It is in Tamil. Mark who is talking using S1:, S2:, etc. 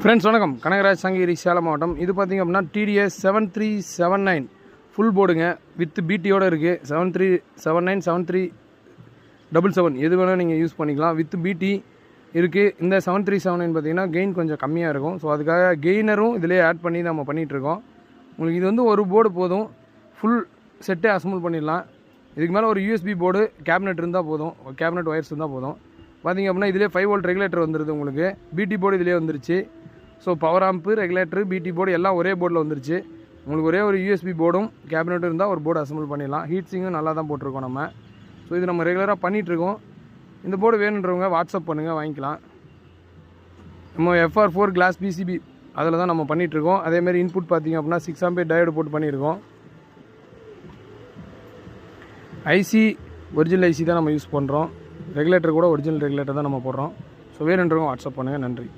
S1: ஃப்ரெண்ட்ஸ் வணக்கம். கனகராஜ் சங்ககிரி சேலம் மாவட்டம். இது பார்த்திங்க அப்படின்னா TDS 7379 ஃபுல் போர்டுங்க வித் பிடியோடு இருக்குது. 7379 7377 எது வேணால் நீங்கள் யூஸ் பண்ணிக்கலாம். வித் பிடி இருக்குது. இந்த 7379 பார்த்திங்கன்னா கெயின் கொஞ்சம் கம்மியாக இருக்கும். ஸோ அதுக்காக கெய்னரும் இதிலே ஆட் பண்ணி நம்ம பண்ணிகிட்ருக்கோம். உங்களுக்கு இது வந்து ஒரு போர்டு போதும், ஃபுல் செட்டே அசம்பிள் பண்ணிடலாம். இதுக்கு மேலே ஒரு USB போர்டு கேபினெட் இருந்தால் போதும், கேபினெட் ஒயர்ஸ் இருந்தால் போதும். பார்த்திங்க அப்படின்னா இதிலே 5 வோல்ட் ரெகுலேட்டர் வந்துடுது. உங்களுக்கு பிடி போர்டு இதிலே வந்துருச்சு. ஸோ பவர் ஆம்பு, ரெகுலேட்டரு, பிடி போர்டு எல்லாம் ஒரே போர்டில் வந்துருச்சு. உங்களுக்கு ஒரே ஒரு USB போர்டும் கேபினெட்டும் இருந்தால் ஒரு போர்டு அசம்பிள் பண்ணிடலாம். ஹீட் சிங்கும் நல்லா தான் போட்டிருக்கோம் நம்ம. ஸோ இது நம்ம ரெகுலராக பண்ணிகிட்ருக்கோம். இந்த போர்டு வேணுன்றவங்க வாட்ஸ்அப் பண்ணுங்கள், வாங்கிக்கலாம். நம்ம FR4 கிளாஸ் PCB அதில் தான் நம்ம பண்ணிகிட்ருக்கோம். அதேமாதிரி இன்புட் பார்த்திங்க அப்படின்னா 6 ஆம்பியர் டயோடு போட்டு பண்ணியிருக்கோம். ஐசி ஒரிஜினல் ஐசி தான் நம்ம யூஸ் பண்ணுறோம். ரெகுலேட்டர் கூட ஒரிஜினல் ரெகுலேட்டர் தான் நம்ம போடுறோம். ஸோ வேணுன்றவங்க வாட்ஸ்அப் பண்ணுங்கள். நன்றி.